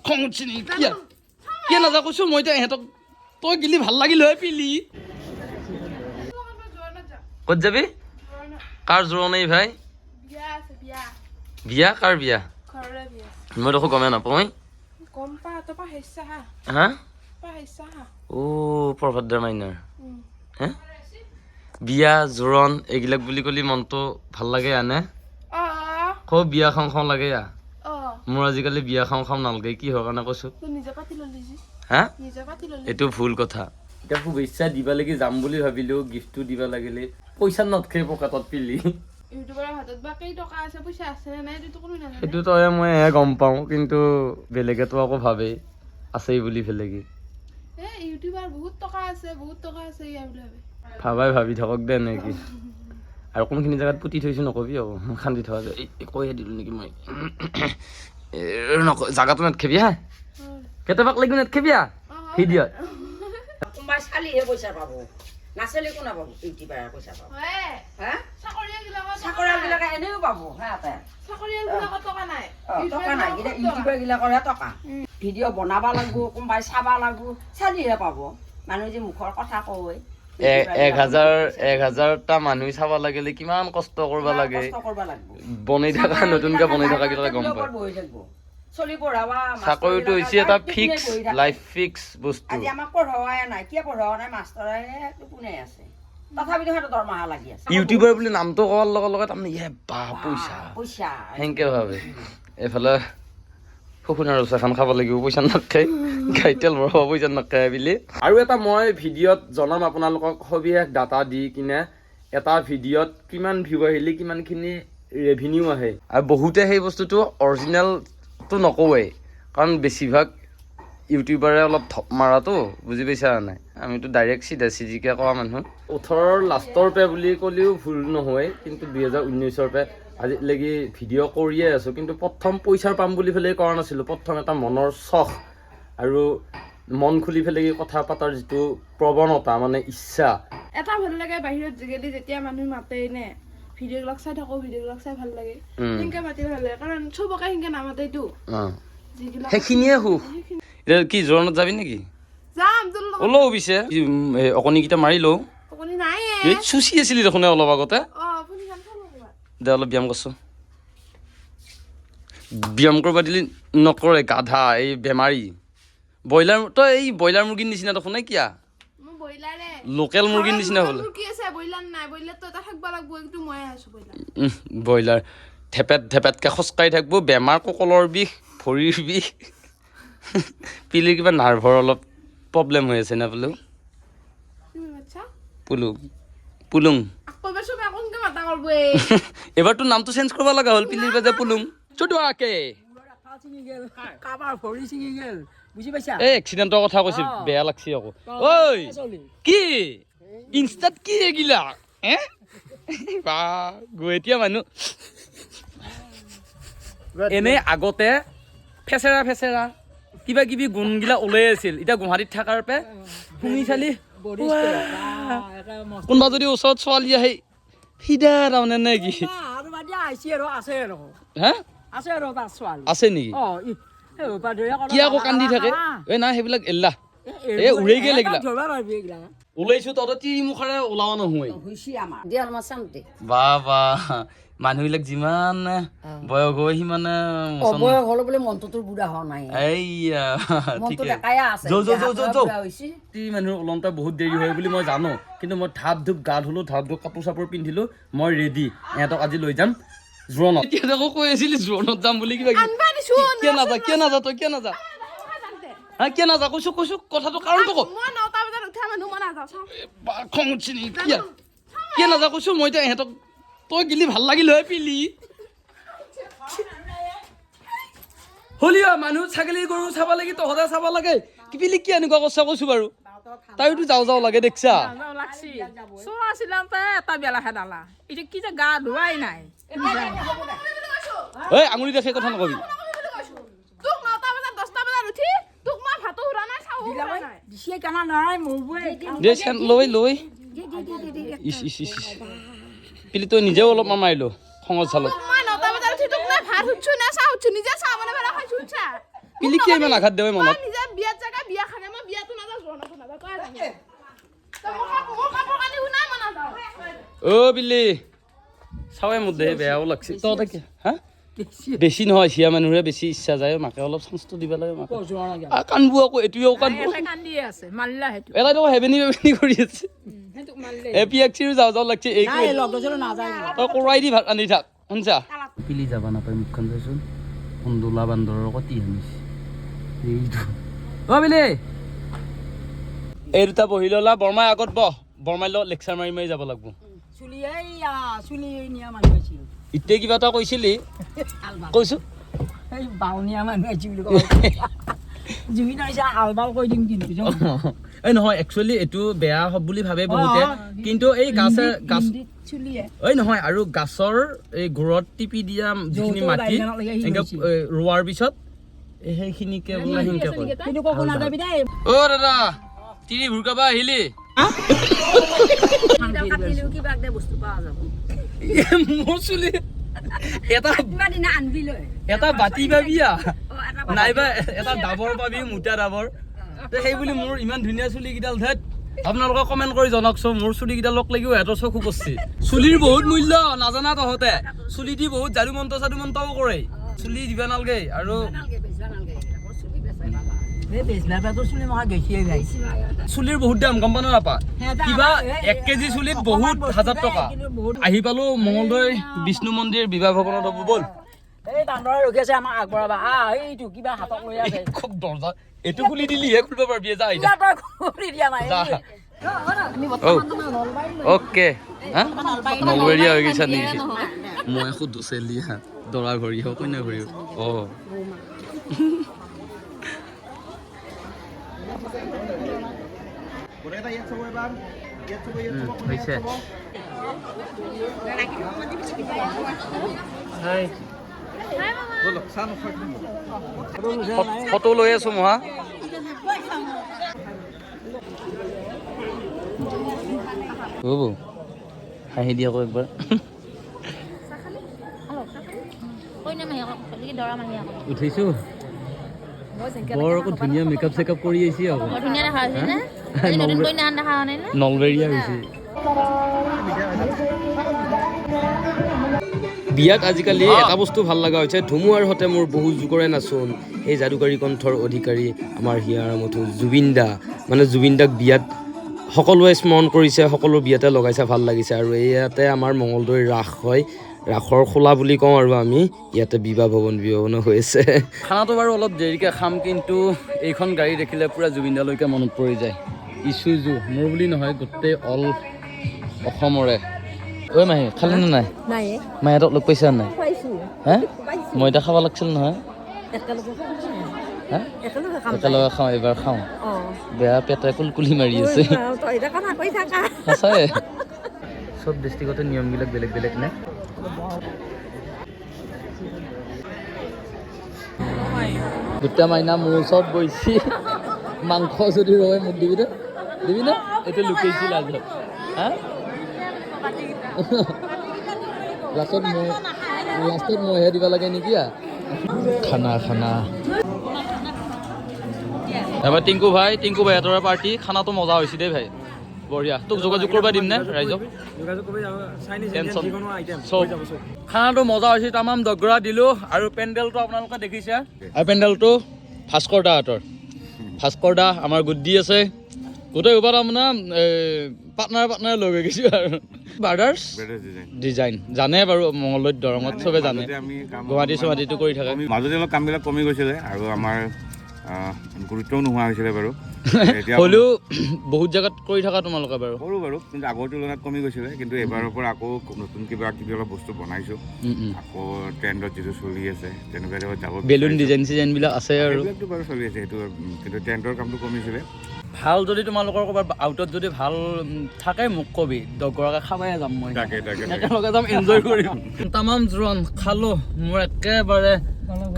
খং উঠছে নেকি কিয় নাযাওঁ কৈছো মই এতিয়া ইহঁতক তই গিলি ভাল লাগিল হয় পিলি ক'ত যাবি কাৰ জোৰোণ এই ভাই বিয়া কাৰ বিয়া মই দেখো গমে নাপাওঁ হা অ প্ৰভাদ্ৰ মাইনাৰ হে বিয়া জোৰোণ এইবিলাক বুলি ক'লি মনটো ভাল লাগে আনে খুব বিয়া খাওঁ খাওঁ লাগে মোৰ আজিকালি বিয়া খাওঁ খাওঁ নালাগে কি হোৱাৰ কাৰণে কৈছো হা এইটো ভুল কথা এতিয়া শুভেচ্ছা দিবা লাগি যাম বুলি ভাবিলো গিফ্টটো দিবা লাগিলে পইচা নথকে পকেটত পিলি সেইটো তই মই গম পাওঁ কিন্তু বেলেগেতো আকৌ ভাবে আছেই বুলি বেলেগে ভাবাই ভাবি থাকক দে নেকি আৰু কোনখিনি জেগাত পুতি থৈছো নকবি আকৌ খান্দি থকা যে কৈয়ে দিলো নেকি মই জাগাটো নেটখেবি হা কেতিয়াবাক লাগি নেটখেবি ভিডিঅ'ত কোনোবাই চালিহে পইচা পাব নাচালে কোনে পাব ইউটিউবাৰে পইচা পাব চাকৰিয়ালবিলাকে এনেও পাব টকা নাই ইউটিউবাৰ বিলাকৰহে টকা ভিডিঅ' বনাব লাগিব কোনোবাই চাব লাগিব চালিহে পাব মানুহে যে মুখৰ কথা কয় 1000টা মানুহ চাব লাগিলে কিমান কষ্ট কৰিব লাগে বনাই থকা নতুনকে বনাই থকা কেইটা গম পায় চাকৰিটো হৈছে এটা ফিক্স লাইফ ফিক্স বস্তু আজি আমাক পঢ়োৱাই নাই কিয় পঢ়োৱা নাই মাষ্টৰে কোনে আছে তথাপিতো সিহঁতৰ দৰমহা লাগি আছে ইউটিউবাৰ বুলি নামটো কোৱাৰ লগে লগে তাৰমানে পইচা সেনেকে ভাবে এইফালে শুকুনাৰ চাখান খাব লাগিব পইচা নাখায় গাড়ী তেল ভৰাব পইচা নাখায় বুলি আৰু এটা মই ভিডিঅ'ত জনাম আপোনালোকক সবিশেষ ডাটা দি কিনে এটা ভিডিঅ'ত কিমান ভিউ আহিলে কিমানখিনি ৰেভিনিউ আহে আৰু বহুতে সেই বস্তুটো অৰিজিনেলটো নকওঁৱেই কাৰণ বেছিভাগ ইউটিউবাৰে অলপ ধপ মাৰাটো বুজি পাইছা নাই আমিতো ডাইৰেক্ট চিজিকে কোৱা মানুহ 18ৰ লাষ্টৰ পে বুলি ক'লেও ভুল নহয় কিন্তু 2019ৰ পে আজিলৈকে ভিডিঅ' কৰিয়ে আছোঁ কিন্তু প্ৰথম পইচাৰ পাম বুলি পেলাই কৰা নাছিলোঁ প্ৰথম এটা মনৰ চখ আৰু মন খুলি পেলাই কথা পতাৰ যিটো প্ৰৱণতা মানে ইচ্ছা এটা ভাল লাগে বাহিৰত গেলি যেতিয়া মানুহ মাতে নে ভিডিঅ'বিলাক চাই থাকো ভিডিঅ'বিলাক চাই ভাল লাগে সেনেকে মাতিলে ভাল লাগে কাৰণ চবকে সেনেকে নামাতেইতো সেইখিনিয়ে সুখ এতিয়া কি জোৰোণত যাবি নেকি ওলও পিছে অকণিকেইটা মাৰি লওঁ এই চুচি আছিলি দেখোন অলপ আগতে দে অলপ ব্যায়াম কৰছো ব্যায়াম কৰিব দিলি নকৰে গাধা এই বেমাৰী ব্ৰইলাৰ তই এই ব্ৰইলাৰ মুৰ্গীৰ নিচিনা দেখোন নে কিয়া লোকেল মুৰ্গীৰ নিচিনা হ'ল ব্ৰইলাৰ ধেপেতকৈ খোজকাঢ়ি থাকিব বেমাৰ কঁকলৰ বিষ ভৰিৰ বিষ পিলিৰ কিবা নাৰ্ভৰ অলপ প্ৰব্লেম হৈ আছে না বোলো পুলুং এবাৰ তোৰ নামটো চেঞ্জ কৰিব লগা হ'ল পিলিৰ পৰা যে পুলুং চুটুৱাকে এই এক্সিডেণ্টৰ কথা কৈছে বেয়া লাগছে আকৌ ঐ কি ইনষ্টাত কি এগিলা বা গুৱাহাটীয়া মানুহ এনে আগতে ফেচেৰা কিবা কিবি গুণগিলা ওলাই আছিল এতিয়া গুৱাহাটীত থকাৰ পে শুনি চালি কোনোবা যদি ওচৰত ছোৱালী আহে ফিদা তাৰমানে নে কি আছে নেকি কি আকৌ কান্দি থাকে এই নাই সেইবিলাক এল্লা এই উৰাই গেল এইগিলা ওলাইছো তহঁতে তিৰিমুখাৰে ওলাব নহয় বা মানুহবিলাক যিমান বয়স হয় সিমানে বয়স হলে বোলে মনটো বুঢ়া হোৱা নাই মানুহৰ ওলমটা বহুত দেৰি হয় বুলি মই জানো কিন্তু মই ধাপ ধুপ গা ধুলো ধাপ ধুপ কাপোৰ চাপোৰ পিন্ধিলো মই ৰেডি ইহঁতক আজি লৈ যাম জোৰণত এতিয়া আকৌ কৈ আছিলি জোৰণত যাম বুলি কিবা কিয় নাযা তই কিয় নাযা কিয় নাযা কৈছো কথাটো কাৰণটো ক খং উঠছে নেকি কিয় নাযা কৈছো মই এতিয়া ইহঁতক তই গিলি ভাল লাগিল হয় পিলি হলিয়া মানুহ ছাগলী গৰু চাব লাগে তহঁতে চাব লাগে কি পিলি কি এনেকুৱা কৈছা কৈছো বাৰু তাইতো যাওঁ লাগে দেখছা ঐ আঙুলি দেখে কথা নকবি লৈ পিলি তই নিজেও অলপমান মাৰিলো খঙত চালত পিলি কি ইমান আঘাত দেৱে মনত নিজে বিয়াত জাগা বিয়া খানে মই বিয়াটো নাযাওঁ জনাটো নাযাওঁ তই জানি তই মোৰ কাপোৰ কানি শুনাই মই নাযাওঁ অ বিলি চাৱে মোৰ দেহে বেয়াও লাগছে তহঁতে কি হা বেছি নহয় চিয়া মানুহৰে বেছি ইচ্ছা যায় মাকে অলপ চান্সটো দিব লাগে মাকে কান্দবো আকৌ এইটোও কান্দবো কান্দিয়ে আছে মাল্লা হেতু এটা তো হেবেনি হেবেনি কৰি আছে হেতু মাল্লে এপিএক্সিৰ যাওঁ যাওঁ লাগছে এই নাই লগ গজলে নাযায় তই কৰাই দি ভাত আনি থাক শুনছা পিলি যাবা নাপায় মুখখন চাইচোন কন্দোলা বান্দৰৰ কতি আনিছে এইটো অ বিলি এই দুটা বহি ললা বৰমাই আগত বহ বৰমাই লগত লেকচাৰ মাৰি মাৰি যাব লাগব চুলি এইয়া চুলি নিয়া মানুহ আছিল এতিয়া কিবা এটা কৈছিলি কৈছো এই বাউনিয়া মানুহ আছিল বুলি কয় জুবিন হৈছে আলবাল কৈ দিম কিন্তু এই নহয় একচুৱেলি এইটো বেয়া হ'ব বুলি ভাবে বহুতে কিন্তু এই গাছ চুলিয়ে এই নহয় আৰু গাছৰ এই ঘৰত টিপি দিয়া যিখিনি মাটি ৰোৱাৰ পিছত সেইখিনিকে বোলে সেনেকে কয় কিন্তু ককো নাযাবি দেই অ দাদা তিৰি ভুৰকাবা আহিলি কাটিলেও কিবা দে বস্তু পাওয়া যাব মোৰ চুলি এটা দিনা আনবি লৈ এটা বাতি পাবিয়া নাইবা এটা ডাবৰ পাবি মোটা ডাবৰ সেই বুলি মোৰ ইমান ধুনীয়া চুলি কেইডাল ধেত আপোনালোকে কমেণ্ট কৰি জনাওকচোন মোৰ চুলি কেইডালক লাগিব সিহঁতৰ চকু পচছি চুলিৰ বহুত মূল্য নাজানা তহঁতে চুলি দি বহুত যাদু মন্ত্ৰও কৰে চুলি দিবা নালগে আৰু চুলিৰ বহুত দাম গম পানো নাপা কিবা 1 কেজি চুলিত বহুত 1000 টকা আহি পালো মঙ্গলদৈ বিষ্ণু মন্দিৰ বিবাহ ভৱনত হ'ব বল এই বান্দৰ ৰখি আছে আমাক আগবঢ়াবা এইটো কিবা হাতক লৈ আছে খুব দৰজা এইটো খুলি দিলিহে খুলিব পাৰিবি যা আইতা খুলি দিয়া নাই ওকে হা নলবেৰিয়া হৈ গৈছা নেকি মই সুধো চেলি হা দৰা ঘৰি হওক কইনা ঘৰি অ হৈছে ফটো লৈ আছো মহা হ'ব হাঁহি দিয়া আকৌ একবাৰ উঠিছো বৰ আকৌ ধুনীয়া মেকআপ চেকআপ কৰি আহিছে আকৌ নলবেৰিয়া হৈছে বিয়াত আজিকালি এটা বস্তু ভাল লগা হৈছে ধুমুহাৰ সতে মোৰ বহু যুগৰে নাচোন এই যাদুকাৰী কণ্ঠৰ অধিকাৰী আমাৰ হিয়াৰ মথু জুবিন দা মানে জুবিন দাক বিয়াত সকলোৱে স্মৰণ কৰিছে সকলো বিয়াতে লগাইছে ভাল লাগিছে আৰু ইয়াতে আমাৰ মঙ্গলদৈ ৰাস হয় ৰাসৰ খোলা বুলি কওঁ আৰু আমি ইয়াতে বিবাহ ভৱন হৈ আছে খানাটো বাৰু অলপ দেৰিকৈ খাম কিন্তু এইখন গাড়ী দেখিলে পূৰা জুবিন দালৈকে মনত পৰি যায় ইছুজু মোৰ বুলি নহয় গোটেই অল অসমৰে ঐ মাহী খালি নে নাই মাহীহঁতক লগ পাইছা নাই হে মই এতিয়া খাব লাগিছিল নহয় একেলগে খাওঁ এইবাৰ খাওঁ বেয়া পেটে কুলকুলি মাৰি আছে সঁচাই চব ডিষ্ট্ৰিক্টতে নিয়মবিলাক বেলেগ বেলেগ নে দুটা মাইনা মোৰ ওচৰত বহিছি মাংস যদি ৰয় মোক দিবি না এইটো লুকাইছিল আজি হা লাষ্টত মইহে দিব লাগে নেকি খানা এবাৰ টিংকু ভাই হঁতৰ পাৰ্টি খানাটো মজা হৈছে দেই ভাই বঢ়িয়া তোক যোগাযোগ কৰিব দিম নে ৰাইজক খানাটো মজা হৈছে তামাম দগৰা দিলোঁ আৰু পেণ্ডেলটো আপোনালোকে দেখিছে আৰু পেণ্ডেলটো ভাস্কৰ দা আমাৰ গুড্ডি আছে গোটেই ওপৰত আপোনাৰ পাৰ্টনাৰ লৈ গৈছোঁ আৰু ব্ৰাদাৰ্ছ ডিজাইন জানে বাৰু মঙ্গলদৈত দৰঙত চবে জানে গুৱাহাটীটো কৰি থাকে মাজতে অলপ কামবিলাক কমি গৈছিলে আৰু আমাৰ গুৰুত্বও নোহোৱা হৈছিলে বাৰু হ'লেও বহুত জেগাত কৰি থকা তোমালোকে বাৰু কৰোঁ বাৰু কিন্তু আগৰ তুলনাত কমি গৈছিলে কিন্তু এবাৰৰ পৰা আকৌ নতুন কিবা অলপ বস্তু বনাইছোঁ আকৌ ট্ৰেণ্ডত যিটো চলি আছে তেনেকুৱা জেগাত যাব বেলুন ডিজাইনবিলাক আছে আৰু এইবিলাকতো বাৰু চলি আছে সেইটো কিন্তু ট্ৰেণ্ডৰ কামটো কমিছিলে ভাল যদি তোমালোকৰ ক'ৰবাত আউটত যদি ভাল থাকে মোক কবি দগৰাকে খাবাই যাম মই একেলগে যাম এনজয় কৰিম তামাম জোৰণ খালো মোৰ একেবাৰে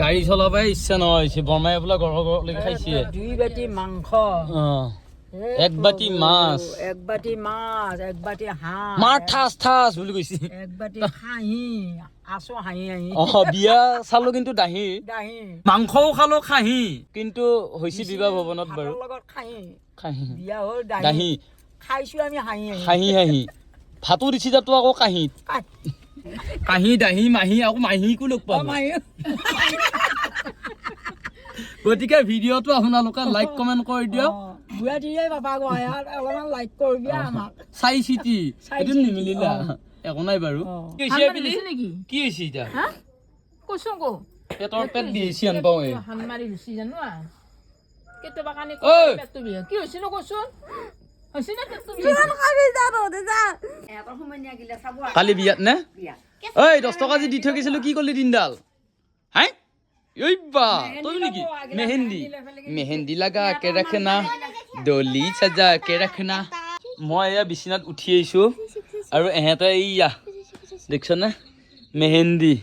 গাড়ী চলাবাই ইচ্ছা নোহোৱা হৈছে বৰমাই বোলে ঘৰলৈকে খাইছে 2 বাটি মাংস 1 বাটি মাছ 1 বাটি হাঁহ মাৰ ঠাচ বুলি কৈছে 1 বাটি খাহি আছো হাঁহি হাঁহি বিয়া চালো কিন্তু দাহি দাহি মাংসও খালো খাহি কিন্তু হৈছে বিবাহ ভৱনত বাৰু লগত খাহি খাহি বিয়া হ'ল দাহি খাইছো আমি হাঁহি হাঁহি হাঁহি ভাতো দিছি যাতো আকৌ কাঁহিত কাঁহি দাহি মাহী আকৌ মাহীকো লগ পাম গতিকে ভিডিঅ'টো আপোনালোকে লাইক কমেণ্ট কৰি দিয়ক বুঢ়া দিয়ে বাবা গয়াত অলপমান লাইক কৰিবি আমাক চাই চিটি এইটো নিমিলিলা একো নাই বাৰু কি হৈছে এতিয়া কৈছো কো পেটৰ পেট বিহেছি আন পাওঁ এই হান মাৰি গুচি জানো কেতিয়াবা কানি ঐ পেটটো বিহে কি হৈছে নো কৈছোন হৈছে না পেটটো এহঁতৰ সময় নিয়াগিলে চাব কালি বিয়াত নে বিয়া ঐ 10 টকা যে দি থৈ গৈছিলো কি কৰিলি দিনডাল হাই ঐ বা তই নেকি মেহেন্দি লাগা কে ৰাখনা ডলি সজা কে ৰাখনা মই এয়া বিছনাত উঠি আহিছো আৰু এহেঁতে এইয়া দেখছনে মেহেন্দি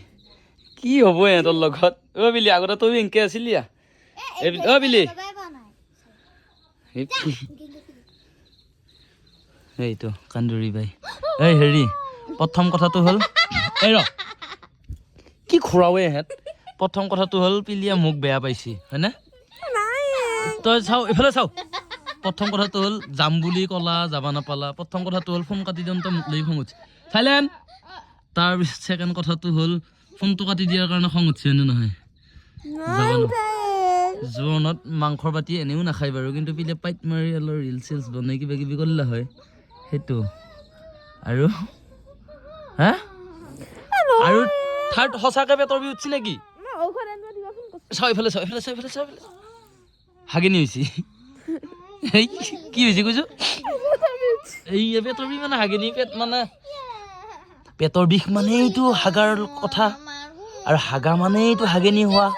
কি হ'ব এহেঁতৰ লগত অ' বিলি আগতে তই এনকে আছিলি অ' বিলি এইটো কান্দুৰি বাই এই হেৰি প্ৰথম কথাটো হ'ল এই ৰ কি খুৰাৱে এহেঁত প্ৰথম কথাটো হ'ল পিলিয়া মোক বেয়া পাইছি হয়নে তই চাও এইফালে চাও প্ৰথম কথাটো হ'ল যাম বুলি ক'লা যাবা নাপালা প্ৰথম কথাটো হ'ল ফোন কাটি দিওঁতে মোক লৈ খং উঠছে চাইলেণ্ট তাৰপিছত ছেকেণ্ড কথাটো হ'ল ফোনটো কাটি দিয়াৰ কাৰণে খং উঠছে নে নহয় জীৱনত মাংসৰ বাতি এনেও নাখায় বাৰু কিন্তু পিলিয়া পাইট মাৰি অলপ ৰিল চিলছ বনাই কিবা কিবি কৰিলা হয় সেইটো আৰু হা আৰু থাৰ্ড সঁচাকে পেটৰ বিষ উঠছি নেকি চাও এইফালে হাগিনি হৈছে এই কি হৈছে কৈছো এই পেটৰ বিষ মানে হাগিনি পেট মানে পেটৰ বিষ মানে এইটো হাগাৰ কথা আৰু হাগা মানে এইটো হাগিনি হোৱা